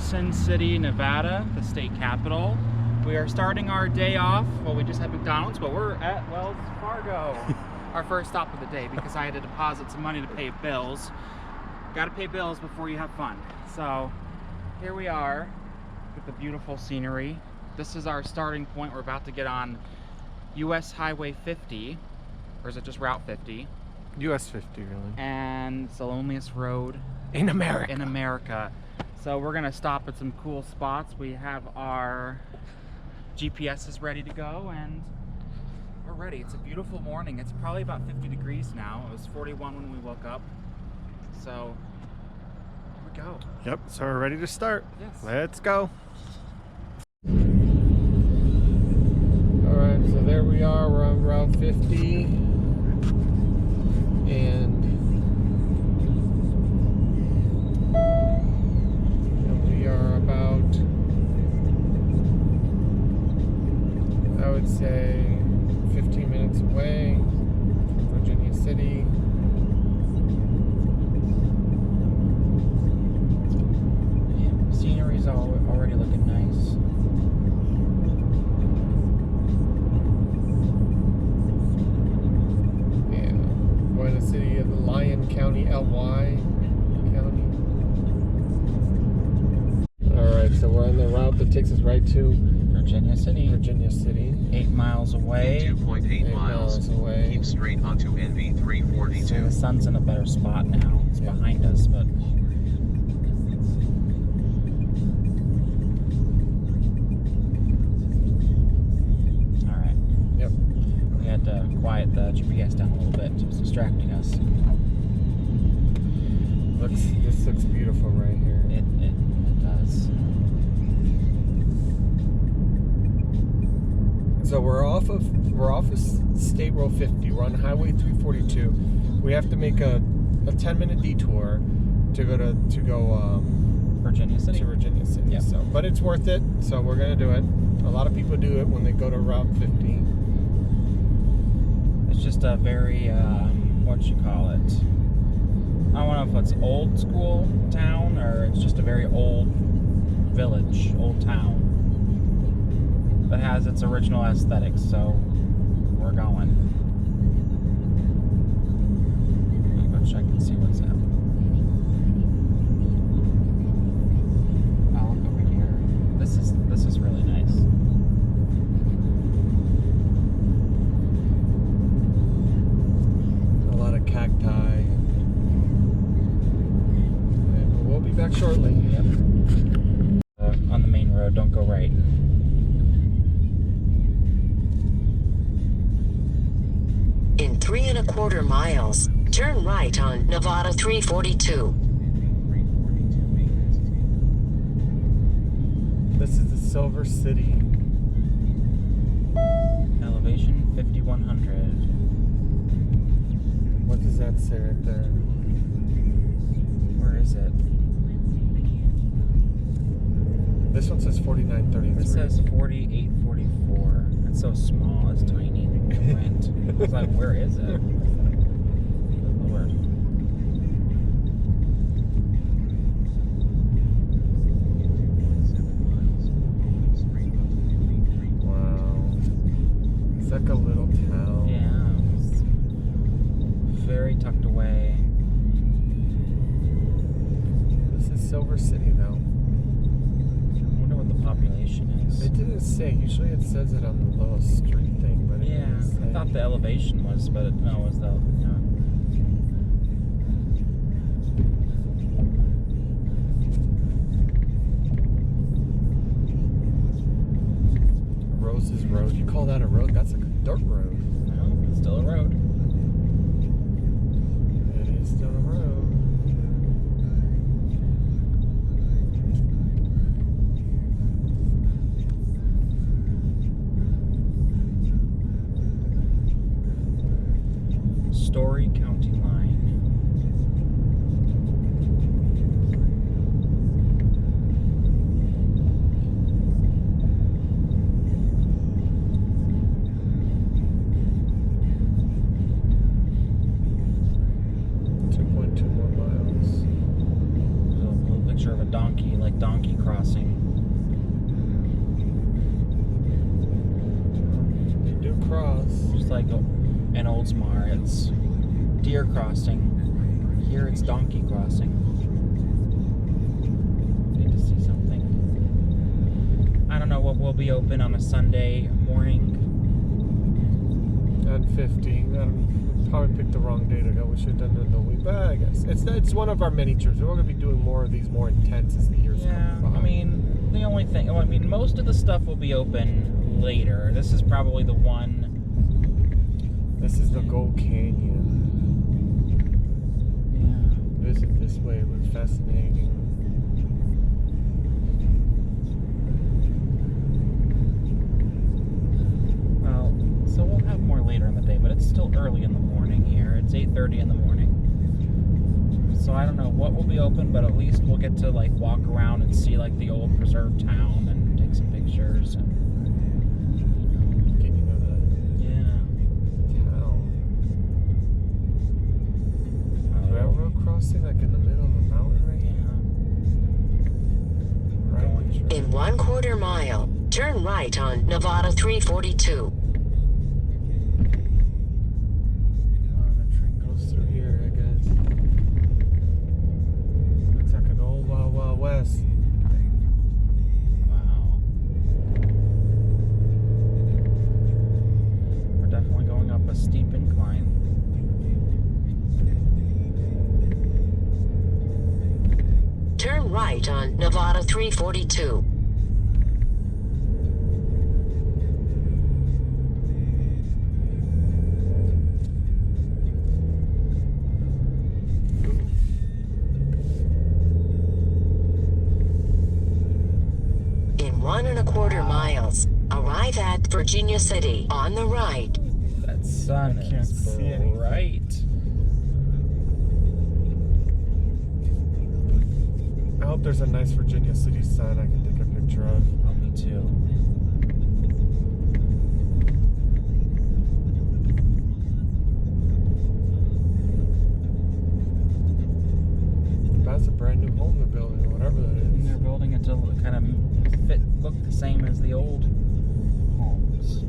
Carson City, Nevada, the state capital. We are starting our day off. Well, we just had McDonald's, but we're at Wells Fargo. Our first stop of the day, because I had to deposit some money to pay bills. Gotta pay bills before you have fun. So here we are with the beautiful scenery. This is our starting point. We're about to get on US Highway 50, or is it just Route 50? US 50, really. And it's the loneliest road in America. So we're gonna stop at some cool spots. We have our GPS is ready to go, and we're ready. It's a beautiful morning. It's probably about 50 degrees now. It was 41 when we woke up. So here we go. Yep, so we're ready to start. Yes. Let's go. Alright, so there we are. We're on Route 50. And we are about, I would say, 15 minutes away from Virginia City. Yeah, scenery's already looking nice. The city of Lyon County, LY County. Alright, so we're on the route that takes us right to Virginia City. 8 miles away. 2.8 miles away. Keep straight onto NV 342. So the sun's in a better spot now. It's behind us, but alright. Yep. We had to quiet the GPS down a little bit. It was distracting us. This looks beautiful right here. It does. So we're off of State Road 50. We're on Highway 342. We have to make a 10-minute detour to go Virginia City. To Virginia City. Yep. So, but it's worth it. So we're gonna do it. A lot of people do it when they go to Route 50. It's just a very, what you call it? I don't know if it's old school town or it's just a very old village, old town that has its original aesthetics. So we're going. I'll go check and see what's up. Oh, look over here. This is really nice. A lot of cacti. And we'll be back shortly. Yep. On the main road, don't go right. In 3 1/4 miles, turn right on Nevada 342. This is the Silver City. Elevation 5100. What does that say right there? Where is it? This one says 4933. This says 4844. It's so small, it's tiny. Rent. It's like, where is it? Good Lord. Wow. It's like a little town. Yeah. It's very tucked away. This is Silver City, though. I wonder what the population is. It didn't say. Usually it says it on the little street thing, but it Yeah, didn't say. I thought the elevation was, but no, it was the, yeah. Rose's Road. You call that a road? That's like a dirt road. No, it's still a road. It is still a road. Story County line. crossing. They do cross. Just like in Oldsmar, it's deer crossing. Here it's donkey crossing. Good to see something. I don't know what will be open on a Sunday morning. At 50. We probably picked the wrong day to go. We should have done it in the week, but I guess it's one of our many trips. We're going to be doing more of these more intense as the years come by. I mean, the only thing, I mean, most of the stuff will be open later. This is probably the one. This is the Gold Canyon. Yeah. Visit this way. It looks fascinating. Well, so we'll have more later in the day, but it's still early in the morning here. It's 8:30 in the morning. So I don't know what will be open, but at least we'll get to like walk around and see like the old preserved town and take some pictures and Getting to the yeah. town. Railroad crossing like in the middle of the mountain right here. Right. In 1/4 mile, turn right on Nevada 342. The train goes through here, I guess. Looks like an old Wild Wild West. Wow. We're definitely going up a steep incline. Turn right on Nevada 342. In 1 1/4 miles, arrive at Virginia City on the right. That sun I can't is see anything. bright. I hope there's a nice Virginia City sign I can take a picture of. Oh, me too. That's a brand new home they're building, or whatever that And they're is. building it to kind of look the same as the old homes.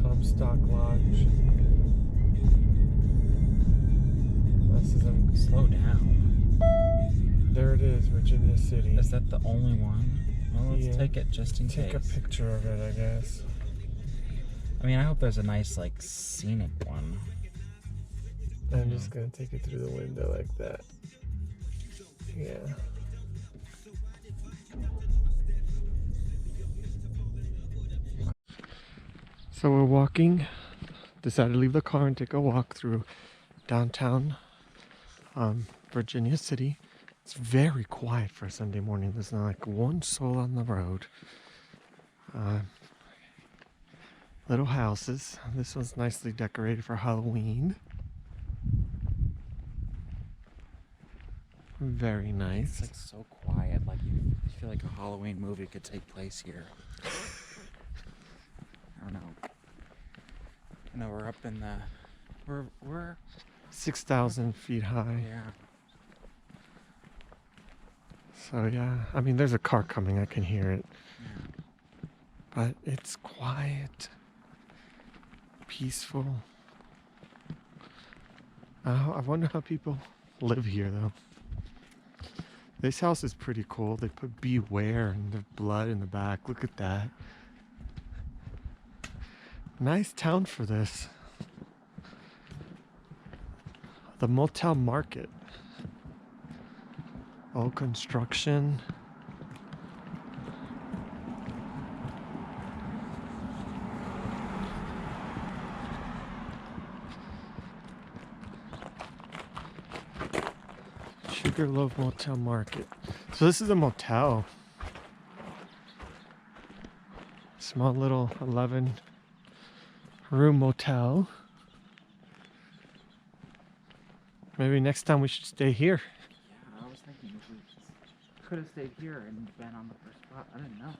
Comstock Lodge. This is Slow down. there it is, Virginia City. Is that the only one? Well, let's Yeah. take it just in Take a case. picture of it, I guess. I mean, I hope there's a nice, like, scenic one. I'm just gonna take it through the window like that. Yeah. So we're walking. Decided to leave the car and take a walk through downtown Virginia City. It's very quiet for a Sunday morning. There's not like one soul on the road. Little houses. This one's nicely decorated for Halloween. Very nice. It's like so quiet. Like you feel like a Halloween movie could take place here. I don't know. No, we're up in the. We're 6,000 feet high. yeah. So yeah, I mean, there's a car coming. I can hear it. Yeah. But it's quiet, peaceful. I wonder how people live here, though. This house is pretty cool. They put beware and the blood in the back. Look at that. Nice town for this. The Motel Market. Old construction. Sugarloaf Motel Market. So this is a motel. Small little 11-room motel. Maybe next time we should stay here. Yeah, I was thinking if we could have stayed here and been on the first spot. I didn't know.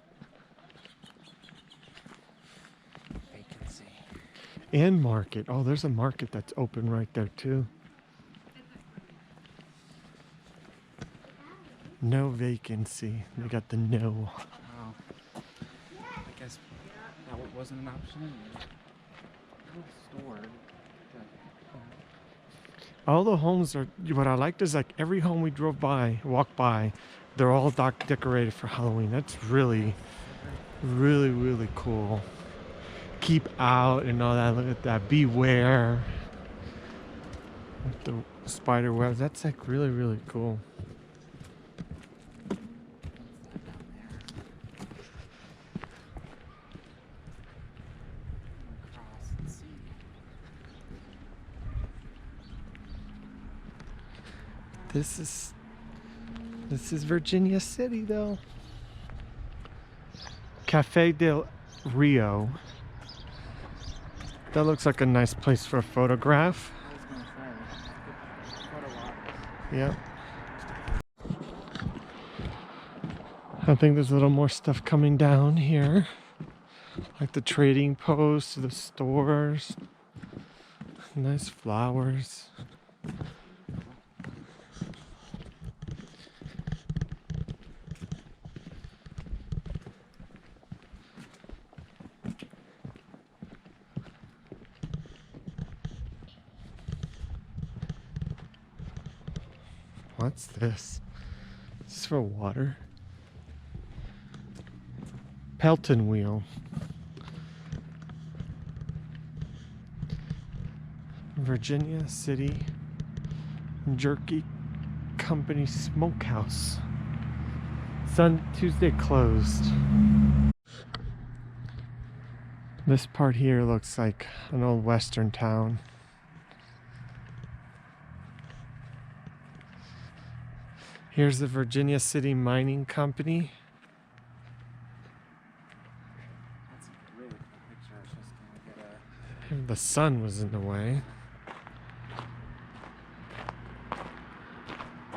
And market. Oh, there's a market that's open right there too. No vacancy. They got the no. Oh. I guess that wasn't an option. Store. All the homes are, what I liked is like every home we walked by, they're all decorated for Halloween. That's really, really, really cool. Keep out and all that. Look at that. Beware. With the spider webs. That's like really, really cool. This is Virginia City though. Cafe del Rio. That looks like a nice place for a photograph. Yeah. I think there's a little more stuff coming down here. Like the trading post, the stores. Nice flowers. What's this? Is this for water? Pelton wheel. Virginia City Jerky Company Smokehouse. Tuesday closed. This part here looks like an old western town. Here's the Virginia City Mining Company. That's a really cool picture. I was just gonna get The sun was in the way.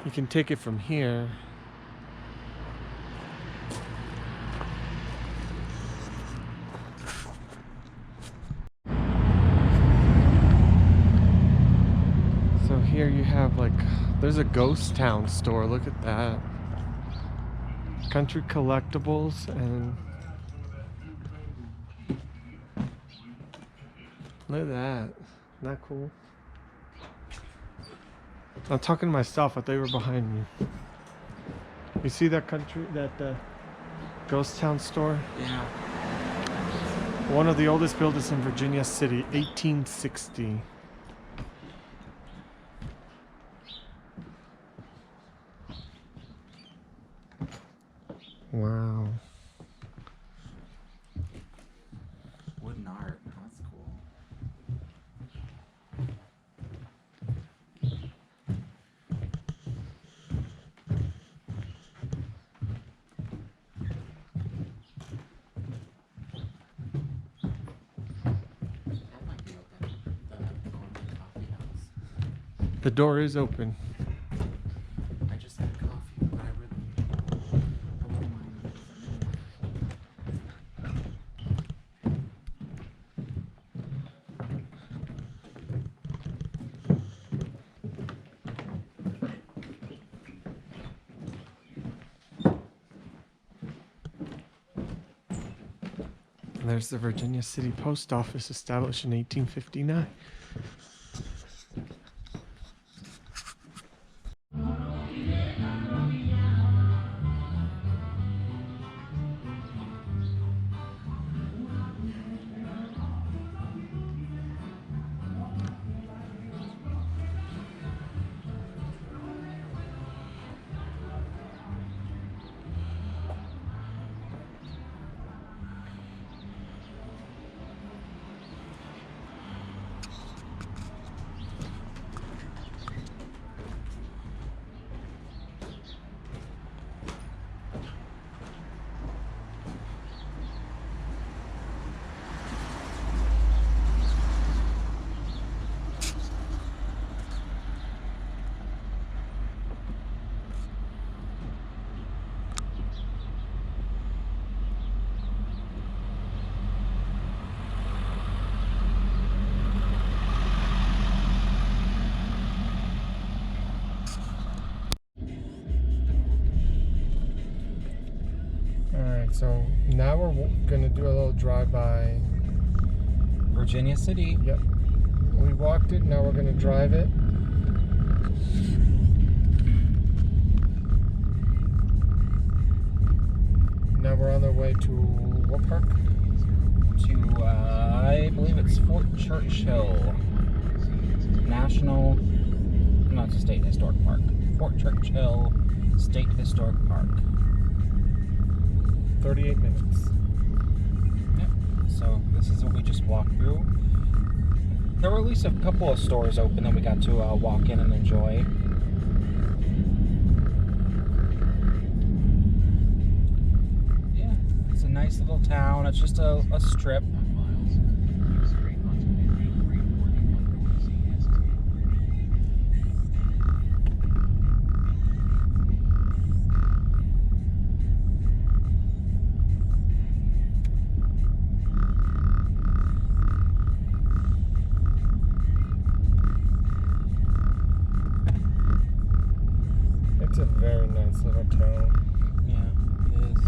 You can take it from here. So here you have like, there's a ghost town store. Look at that. Country collectibles and look at that. Isn't that cool? I'm talking to myself. I thought you were behind me. You see that ghost town store? Yeah. One of the oldest buildings in Virginia City, 1860. Wow. Wooden art. That's cool. That might be open. The coffee house. The door is open. I just had coffee, but I wouldn't mind. And there's the Virginia City Post Office, established in 1859. So now we're gonna do a little drive-by. Virginia City. Yep. We walked it, now we're gonna drive it. Now we're on the way to what park? To, I believe it's Fort Churchill National, no, it's a State Historic Park. Fort Churchill State Historic Park. 38 minutes. Yep. So this is what we just walked through. There were at least a couple of stores open that we got to walk in and enjoy. Yeah, it's a nice little town. It's just a strip. It's a very nice little town. Yeah, it is.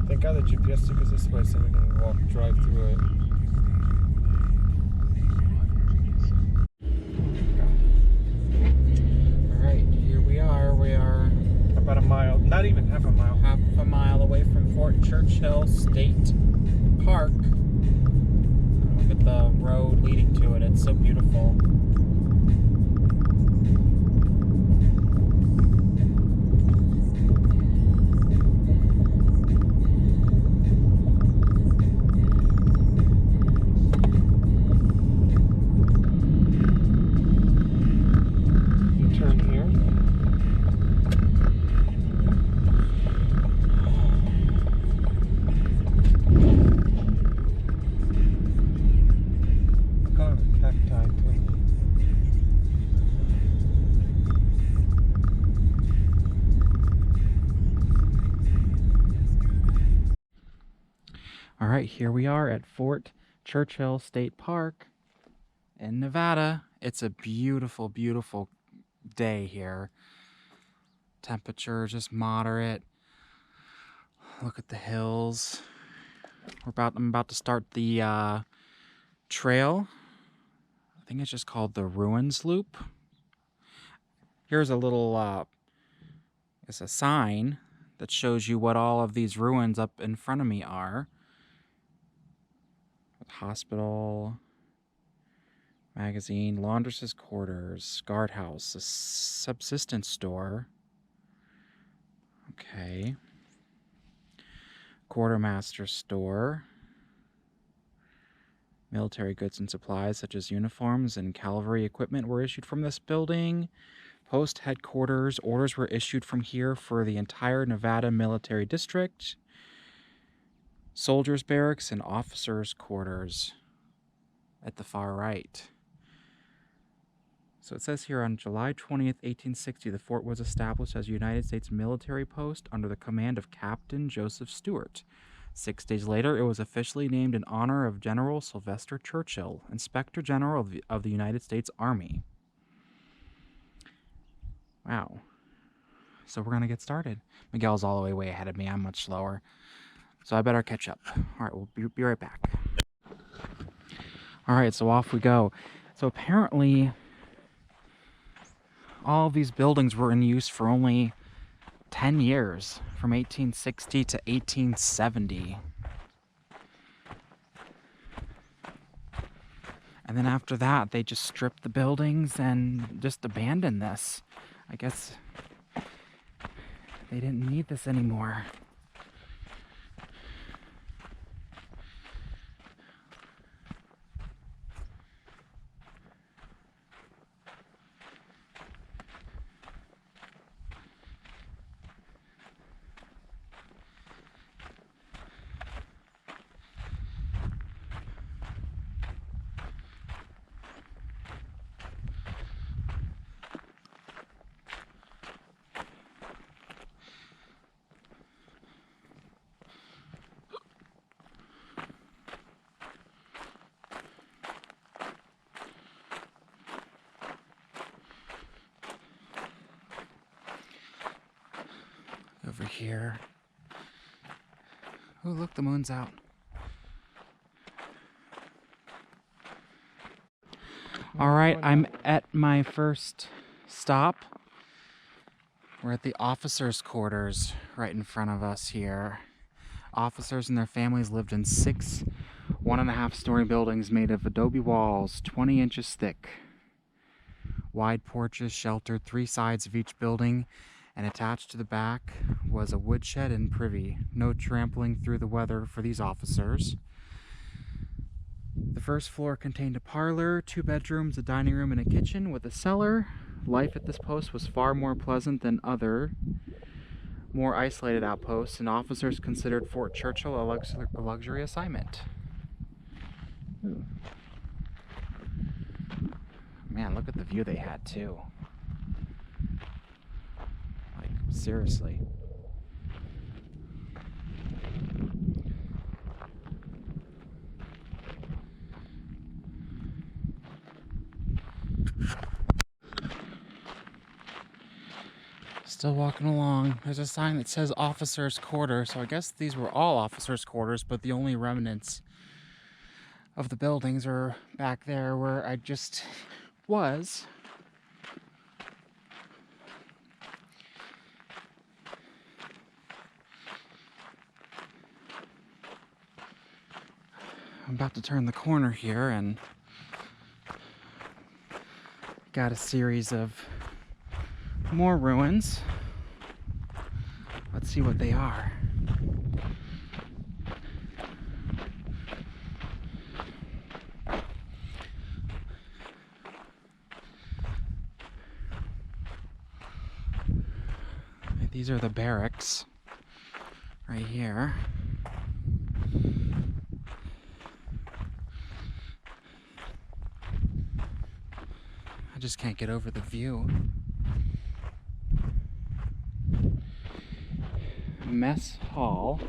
Thank God the GPS took us this way so we can drive through it. Alright, here we are. We are About a mile, not even half a mile. half a mile away from Fort Churchill State Park. Look at the road leading to it. It's so beautiful. You turn here. Kind of a cacti thing. All right, here we are at Fort Churchill State Park in Nevada. It's a beautiful, beautiful day here. Temperature just moderate. Look at the hills. I'm about to start the trail. I think it's just called the Ruins Loop. Here's a little, it's a sign that shows you what all of these ruins up in front of me are. Hospital, magazine, laundress's quarters, guardhouse, a subsistence store. Okay. Quartermaster store. Military goods and supplies such as uniforms and cavalry equipment were issued from this building. Post headquarters. Orders were issued from here for the entire Nevada military district. Soldiers' barracks and officers' quarters at the far right. So it says here on July 20th, 1860, the fort was established as a United States military post under the command of Captain Joseph Stewart. 6 days later, it was officially named in honor of General Sylvester Churchill, Inspector General of the United States Army. Wow. So we're going to get started. Miguel's all the way ahead of me. I'm much slower. So I better catch up. All right, we'll be right back. All right, so off we go. So apparently, all of these buildings were in use for only 10 years, from 1860 to 1870. And then after that, they just stripped the buildings and just abandoned this. I guess they didn't need this anymore. over here. Oh, look, the moon's out. All right, I'm at my first stop. We're at the officers' quarters right in front of us here. Officers and their families lived in 6 1.5-story buildings made of adobe walls, 20 inches thick. Wide porches sheltered 3 sides of each building, and attached to the back was a woodshed and privy. No trampling through the weather for these officers. The first floor contained a parlor, 2 bedrooms, a dining room, and a kitchen with a cellar. Life at this post was far more pleasant than other, more isolated outposts, and officers considered Fort Churchill a luxury assignment. Ooh. Man, look at the view they had too. Like, seriously. Still walking along. There's a sign that says officers' quarters, so I guess these were all officers' quarters, but the only remnants of the buildings are back there where I just was. I'm about to turn the corner here and got a series of more ruins. Let's see what they are. These are the barracks right here. I just can't get over the view. Mess hall.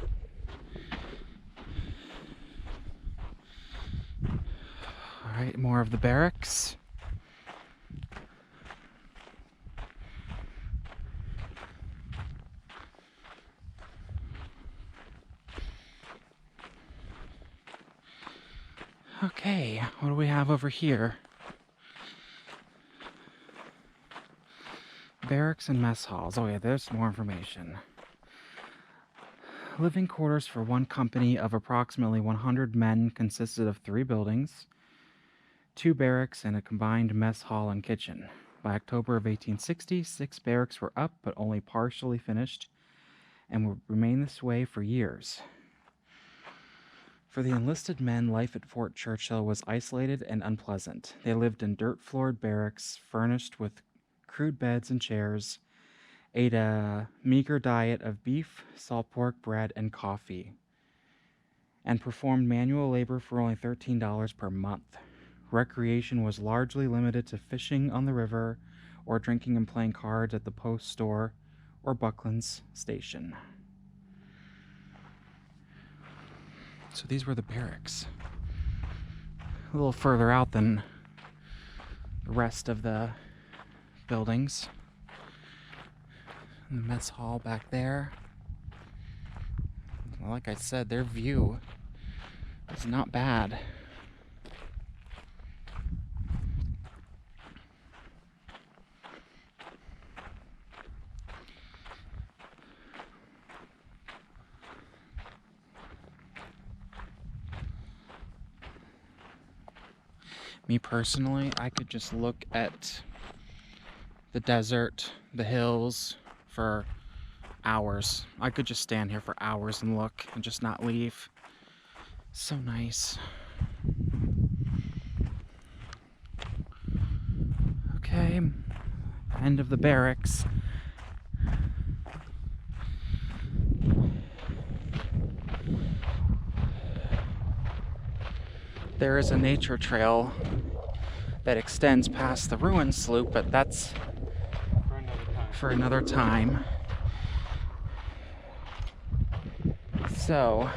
All right, more of the barracks. Okay, what do we have over here? Barracks and mess halls. Oh yeah, there's more information. Living quarters for one company of approximately 100 men consisted of 3 buildings, 2 barracks, and a combined mess hall and kitchen. By October of 1860, 6 barracks were up but only partially finished and would remain this way for years. For the enlisted men, life at Fort Churchill was isolated and unpleasant. They lived in dirt-floored barracks, furnished with crude beds and chairs, ate a meager diet of beef, salt pork, bread, and coffee, and performed manual labor for only $13 per month. Recreation was largely limited to fishing on the river or drinking and playing cards at the post store or Buckland's station. So these were the barracks. A little further out than the rest of the buildings. And the mess hall back there. Like I said, their view is not bad. Me personally, I could just look at the desert, the hills for hours. I could just stand here for hours and look and just not leave. So nice. Okay, end of the barracks. There is a nature trail that extends past the ruin sloop, but that's for another time. So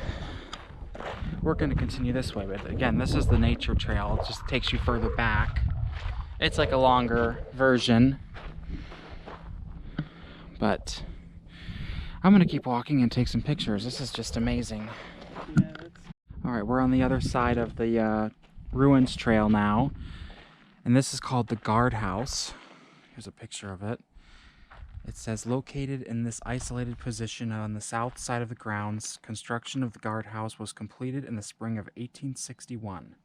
we're going to continue this way, but again, this is the nature trail. It just takes you further back. It's like a longer version, but I'm gonna keep walking and take some pictures. This is just amazing. All right, we're on the other side of the ruins trail now, and this is called the guardhouse. Here's a picture of it. It says, located in this isolated position on the south side of the grounds, construction of the guardhouse was completed in the spring of 1861.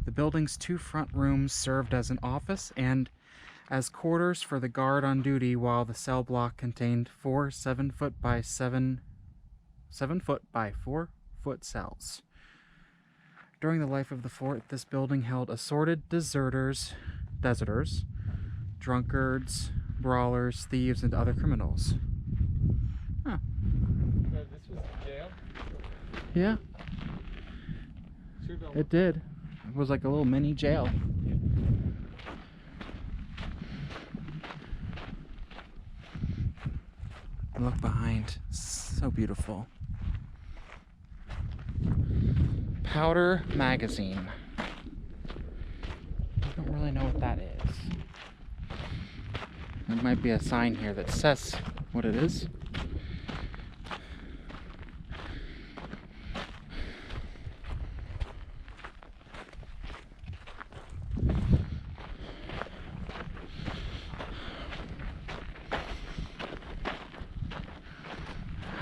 The building's 2 front rooms served as an office and as quarters for the guard on duty, while the cell block contained 4 7-foot by 7 foot by 4 foot cells. During the life of the fort, this building held assorted deserters, drunkards, brawlers, thieves, and other criminals. Huh. This was jail? Yeah. It did. It was like a little mini jail. Look behind. So beautiful. Powder Magazine. I don't really know what that is. There might be a sign here that says what it is.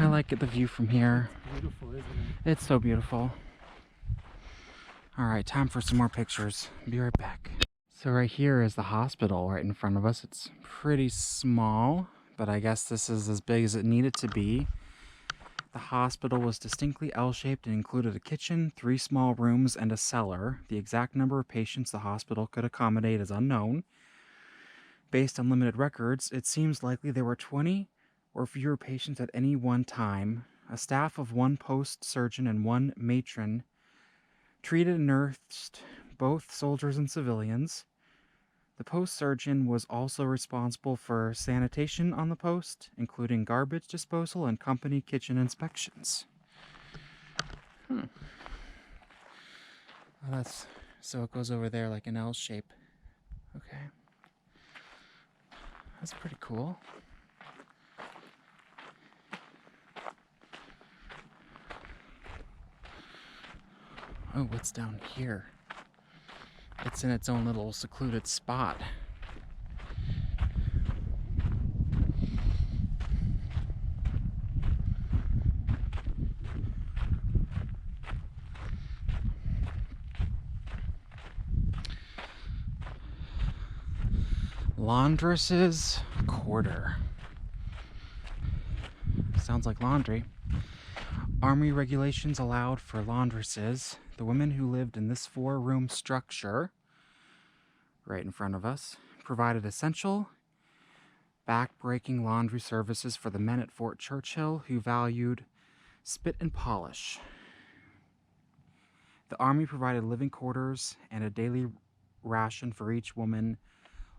I like the view from here. It's beautiful, isn't it? It's so beautiful. Alright, time for some more pictures. Be right back. So right here is the hospital right in front of us. It's pretty small, but I guess this is as big as it needed to be. The hospital was distinctly L-shaped and included a kitchen, 3 small rooms, and a cellar. The exact number of patients the hospital could accommodate is unknown. Based on limited records, it seems likely there were 20 or fewer patients at any one time. A staff of 1 post surgeon and 1 matron treated and nursed both soldiers and civilians. The post surgeon was also responsible for sanitation on the post, including garbage disposal and company kitchen inspections. Well, so it goes over there like an L shape. Okay. That's pretty cool. Oh, what's down here? It's in its own little secluded spot. Laundress's quarter. Sounds like laundry. Army regulations allowed for laundresses. The women who lived in this 4-room structure, right in front of us, provided essential, back-breaking laundry services for the men at Fort Churchill who valued spit and polish. The Army provided living quarters and a daily ration for each woman,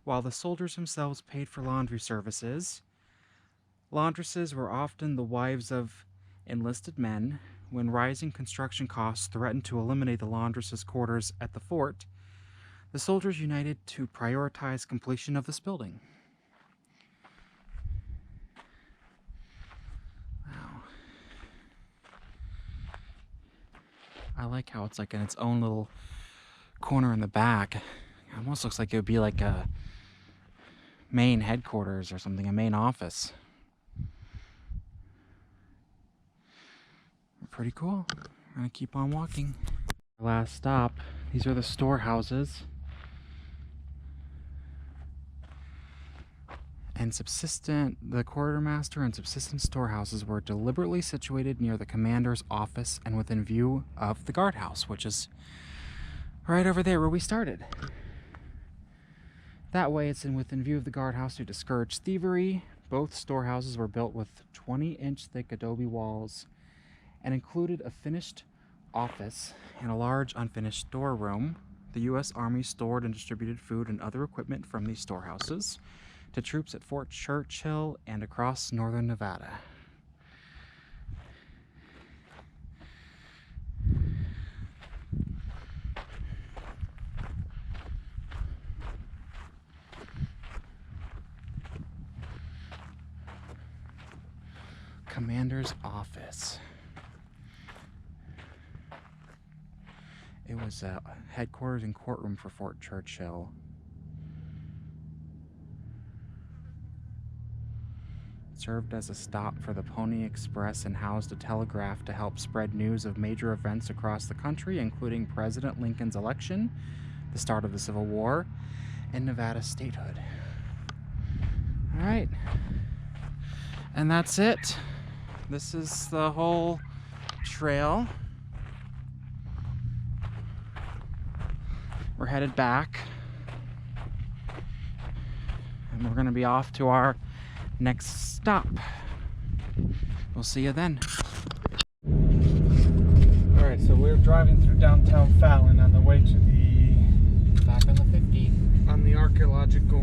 while the soldiers themselves paid for laundry services. Laundresses were often the wives of enlisted men. When rising construction costs threatened to eliminate the laundresses' quarters at the fort, the soldiers united to prioritize completion of this building. Wow. I like how it's like in its own little corner in the back. It almost looks like it would be like a main headquarters or something, a main office. Pretty cool. I'm gonna keep on walking. Last stop. These are the storehouses. And the quartermaster and subsistence storehouses were deliberately situated near the commander's office and within view of the guardhouse, which is right over there where we started. That way it's within view of the guardhouse to discourage thievery. Both storehouses were built with 20-inch thick adobe walls and included a finished office and a large unfinished storeroom. The U.S. Army stored and distributed food and other equipment from these storehouses to troops at Fort Churchill and across northern Nevada. commander's office. It was a headquarters and courtroom for Fort Churchill. It served as a stop for the Pony Express and housed a telegraph to help spread news of major events across the country, including President Lincoln's election, the start of the Civil War, and Nevada's statehood. All right. And that's it. This is the whole trail. We're headed back. And we're gonna be off to our next stop. We'll see you then. Alright, so we're driving through downtown Fallon on the way to the... Back on the 50. on the archaeological...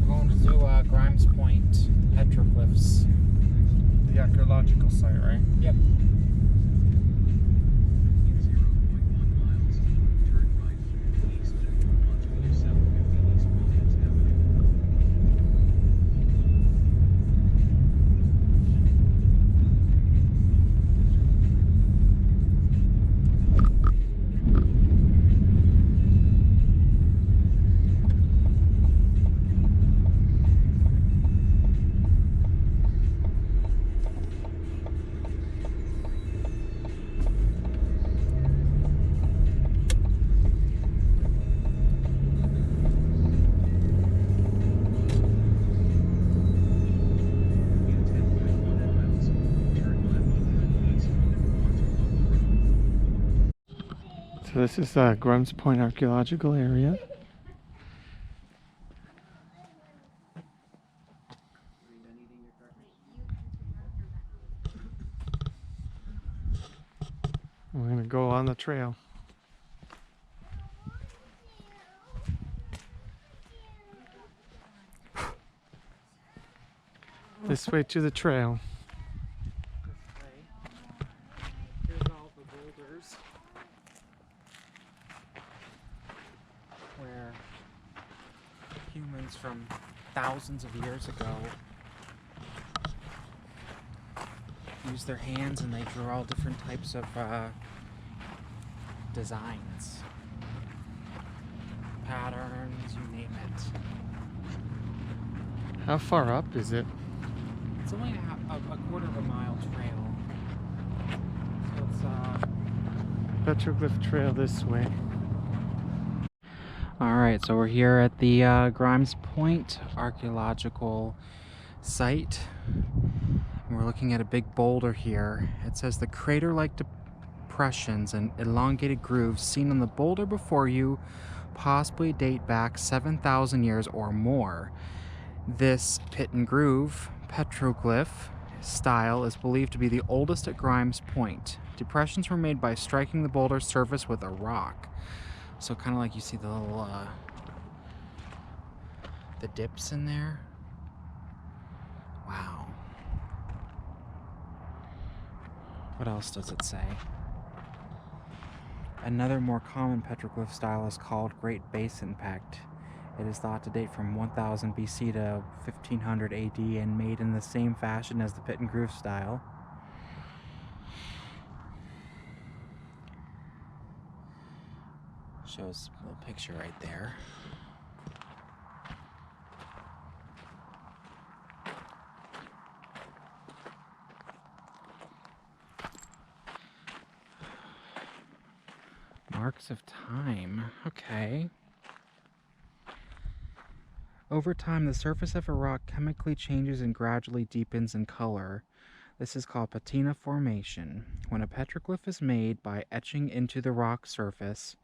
We're going to do Grimes Point, Petroglyphs. the archaeological site, right? Yep. So this is Grimes Point Archaeological Area. We're gonna go on the trail. This way to the trail. Here's all the boulders where humans from thousands of years ago used their hands and they drew all different types of designs, patterns, you name it. How far up is it? It's only a quarter of a mile trail. So it's Petroglyph Trail this way. Alright, so we're here at the Grimes Point archaeological site. We're looking at a big boulder here. It says the crater-like depressions and elongated grooves seen on the boulder before you possibly date back 7,000 years or more. This pit and groove petroglyph style is believed to be the oldest at Grimes Point. Depressions were made by striking the boulder's surface with a rock. So kind of like you see the little the dips in there. Wow. What else does it say? Another more common petroglyph style is called Great Basin Impact. It is thought to date from 1000 BC to 1500 AD and made in the same fashion as the pit and groove style. Shows a little picture right there. Marks of time. Okay. Over time, the surface of a rock chemically changes and gradually deepens in color. This is called patina formation. When a petroglyph is made by etching into the rock surface,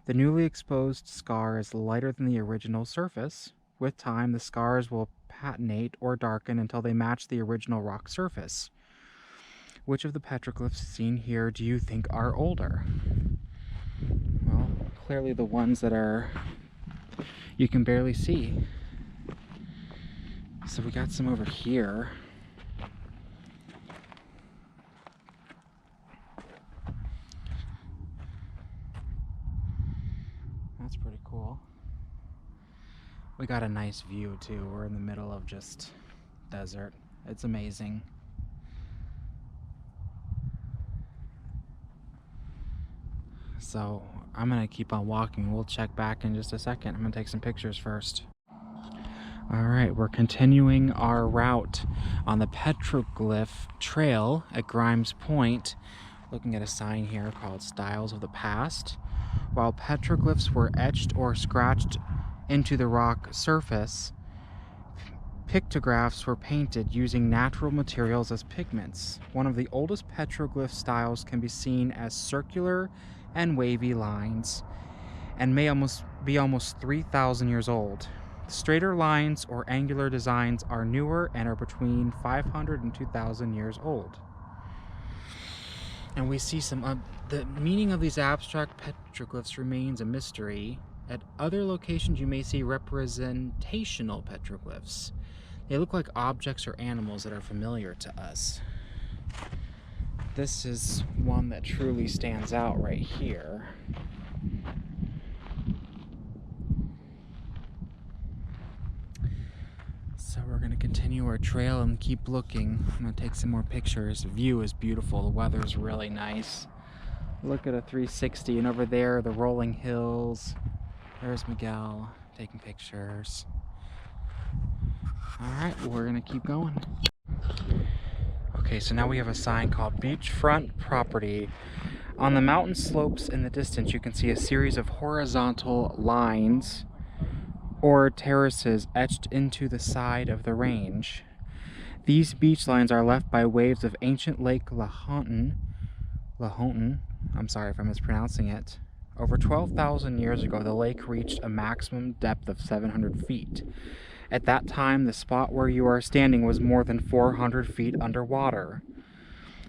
the newly exposed scar is lighter than the original surface. With time, the scars will patinate or darken until they match the original rock surface. Which of the petroglyphs seen here do you think are older? Well, clearly the ones that are you can barely see. So we got some over here. That's pretty cool. We got a nice view too. We're in the middle of just desert. It's amazing. So I'm gonna keep on walking. We'll check back in just a second. I'm gonna take some pictures first. All right, we're continuing our route on the Petroglyph Trail at Grimes Point, looking at a sign here called Styles of the Past. While petroglyphs were etched or scratched into the rock surface, pictographs were painted using natural materials as pigments. One of the oldest petroglyph styles can be seen as circular and wavy lines and may be almost 3,000 years old. Straighter lines or angular designs are newer and are between 500 and 2,000 years old. And we see some the meaning of these abstract petroglyphs remains a mystery. At other locations you may see representational petroglyphs. They look like objects or animals that are familiar to us. This is one that truly stands out right here. So we're going to continue our trail and keep looking. I'm going to take some more pictures. The view is beautiful. The weather's really nice. Look at a 360, and over there the rolling hills. There's Miguel taking pictures. Alright, we're going to keep going. Okay, so now we have a sign called Beachfront Property. On the mountain slopes in the distance you can see a series of horizontal lines or terraces etched into the side of the range. These beach lines are left by waves of ancient Lake Lahontan, I'm sorry if I'm mispronouncing it. Over 12,000 years ago, the lake reached a maximum depth of 700 feet. At that time, the spot where you are standing was more than 400 feet underwater.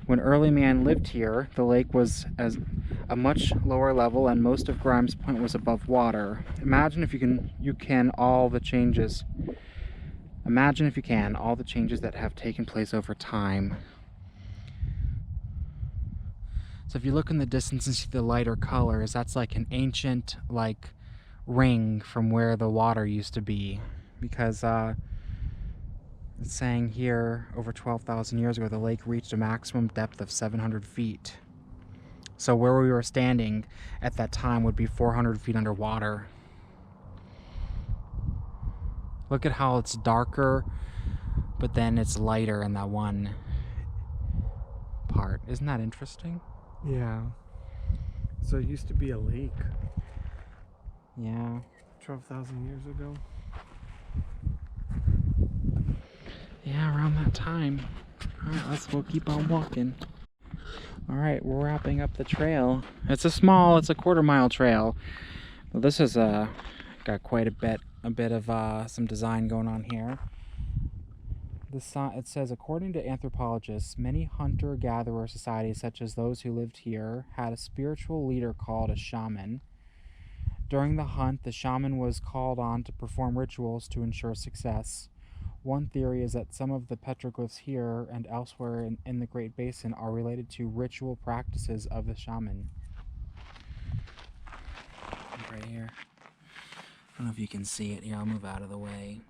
When early man lived here, the lake was at a much lower level and most of Grimes Point was above water. Imagine if you can all the changes that have taken place over time. So if you look in the distance and see the lighter colors, that's like an ancient ring from where the water used to be, because it's saying here over 12,000 years ago the lake reached a maximum depth of 700 feet. So where we were standing at that time would be 400 feet underwater. Look at how it's darker, but then it's lighter in that one part. Isn't that interesting? Yeah. So it used to be a lake. Yeah. 12,000 years ago. Yeah, around that time. Alright, we'll keep on walking. Alright, we're wrapping up the trail. It's a quarter-mile trail. Well, this is got quite a bit of some design going on here. It says, according to anthropologists, many hunter-gatherer societies, such as those who lived here, had a spiritual leader called a shaman. During the hunt, the shaman was called on to perform rituals to ensure success. One theory is that some of the petroglyphs here and elsewhere in the Great Basin are related to ritual practices of the shaman. Right here. I don't know if you can see it. Here, I'll move out of the way.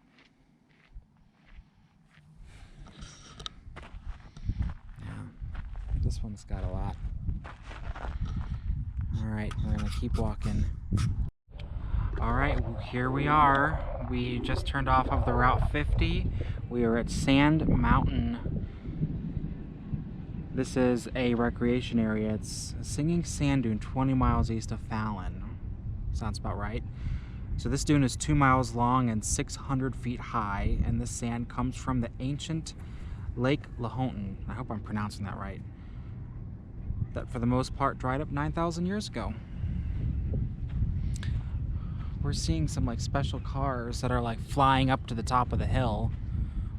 Yeah, this one's got a lot. Alright, we're going to keep walking. Alright, here we are. We just turned off of the Route 50. We are at Sand Mountain. This is a recreation area. It's a singing sand dune 20 miles east of Fallon. Sounds about right. So this dune is 2 miles long and 600 feet high, and this sand comes from the ancient Lake Lahontan. I hope I'm pronouncing that right. That for the most part dried up 9,000 years ago. We're seeing some special cars that are flying up to the top of the hill,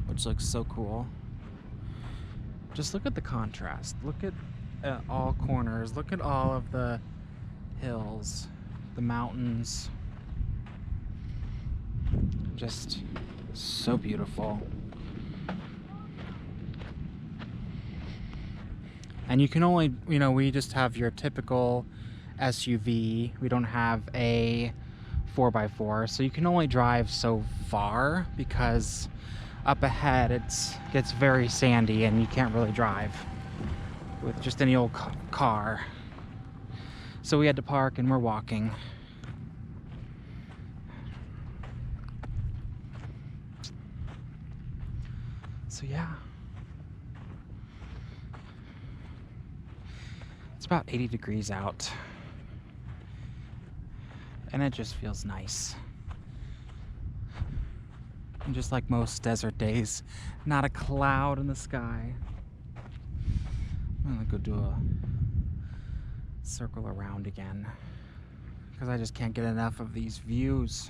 which looks so cool. Just look at the contrast. Look at all corners. Look at all of the hills, the mountains. Just so beautiful. And you can only, we just have your typical SUV. We don't have a 4x4, so you can only drive so far because up ahead it gets very sandy and you can't really drive with just any old car. So we had to park and we're walking. So yeah. It's about 80 degrees out. And it just feels nice. And just like most desert days, not a cloud in the sky. I'm gonna go do a circle around again because I just can't get enough of these views.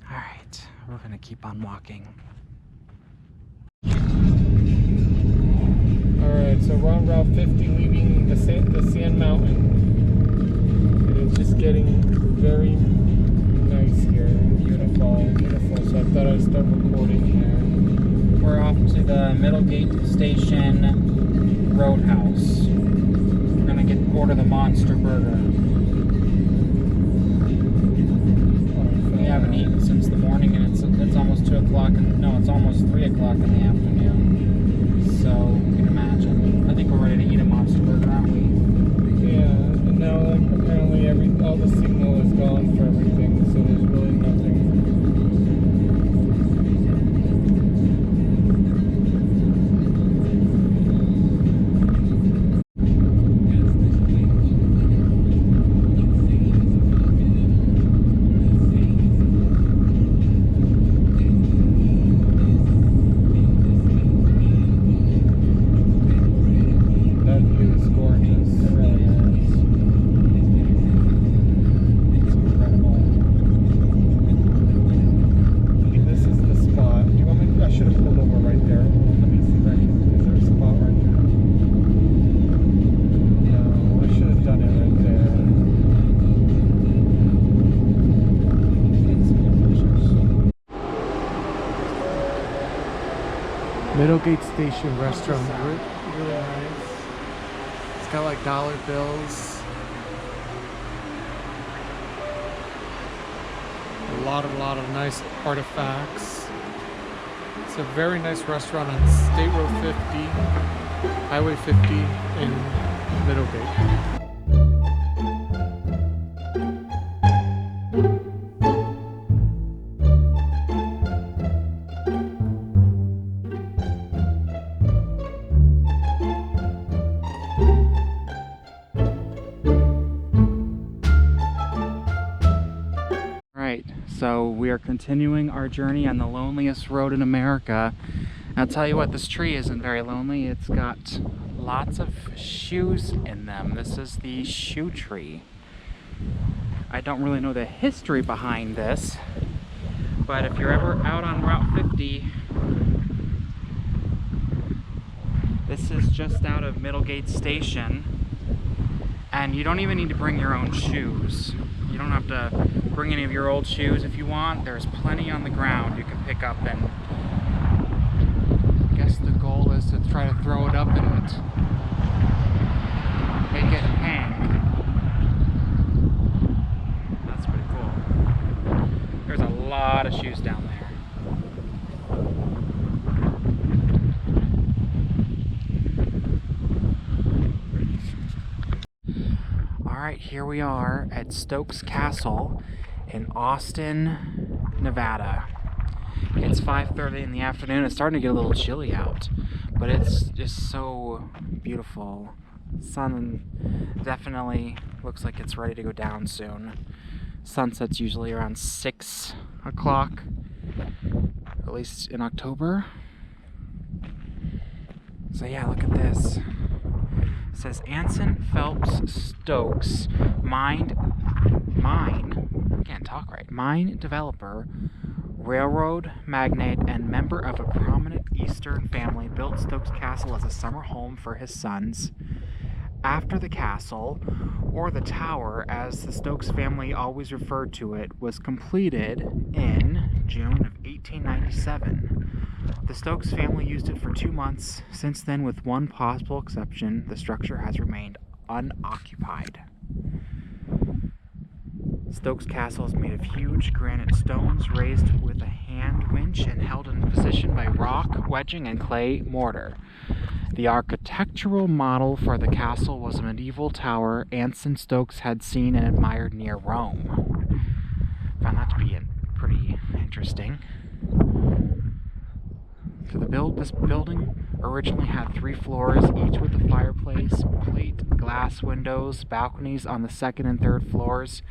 All right, we're gonna keep on walking. Alright, so we're on Route 50 leaving the Sand Mountain. It is just getting very nice here. Beautiful, beautiful. So I thought I'd start recording here. We're off to the Middlegate Station Roadhouse. We're gonna order the Monster Burger. We haven't eaten since the morning and it's almost 2 o'clock. No, it's almost 3 o'clock in the afternoon. So you can imagine. I think we're ready to eat a Monster Burger, aren't we? Yeah, and now like apparently all the signal is gone for everything, so there's really nothing. Middlegate Station restaurant, really nice. It's got like dollar bills. A lot of nice artifacts. It's a very nice restaurant on State Road 50, Highway 50 in Middlegate. So we are continuing our journey on the loneliest road in America. I'll tell you what, this tree isn't very lonely. It's got lots of shoes in them. This is the shoe tree. I don't really know the history behind this, but if you're ever out on Route 50, this is just out of Middlegate Station, and you don't even need to bring your own shoes. You don't have to bring any of your old shoes if you want. There's plenty on the ground you can pick up, and I guess the goal is to try to throw it up and make it hang. That's pretty cool. There's a lot of shoes down there. Alright, here we are at Stokes Castle in Austin, Nevada. It's 5:30 in the afternoon. It's starting to get a little chilly out, but it's just so beautiful. Sun definitely looks like it's ready to go down soon. Sunset's usually around 6 o'clock, at least in October. So yeah, look at this. It says Anson Phelps Stokes, mine developer, railroad magnate, and member of a prominent Eastern family, built Stokes Castle as a summer home for his sons. After the castle, or the tower as the Stokes family always referred to it, was completed in June of 1897. The Stokes family used it for 2 months. Since then, with one possible exception, the structure has remained unoccupied. Stokes Castle is made of huge granite stones raised with a hand winch and held in position by rock, wedging, and clay mortar. The architectural model for the castle was a medieval tower Anson Stokes had seen and admired near Rome. Found that to be pretty interesting. So this building originally had 3 floors, each with a fireplace, plate glass windows, balconies on the 2nd and 3rd floors,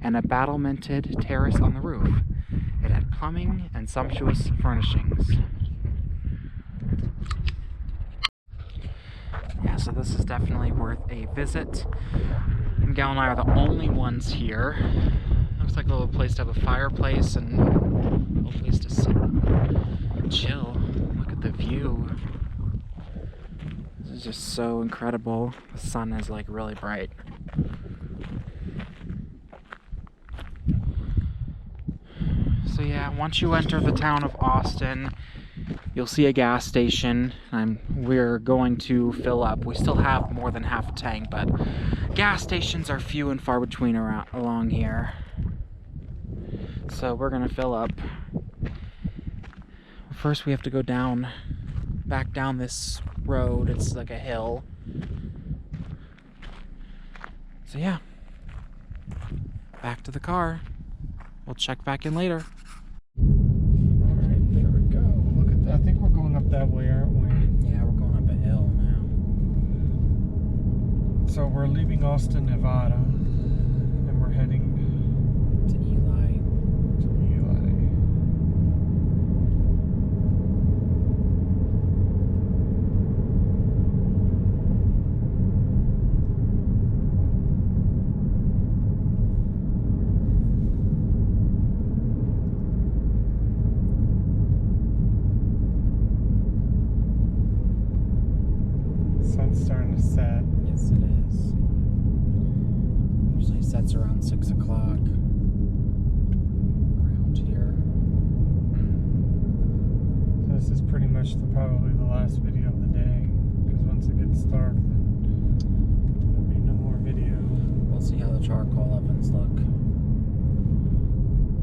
and a battlemented terrace on the roof. It had plumbing and sumptuous furnishings. Yeah, so this is definitely worth a visit. Miguel and I are the only ones here. Looks like a little place to have a fireplace and a little place to sit, chill. Look at the view. This is just so incredible. The sun is like really bright. So yeah, once you enter the town of Austin, you'll see a gas station. We're going to fill up. We still have more than half a tank, but gas stations are few and far between along here. So we're gonna fill up. First we have to go back down this road. It's like a hill. So yeah, back to the car. We'll check back in later. Alright, there we go. Look at that. I think we're going up that way, aren't we? Yeah, we're going up a hill now. So we're leaving Austin, Nevada.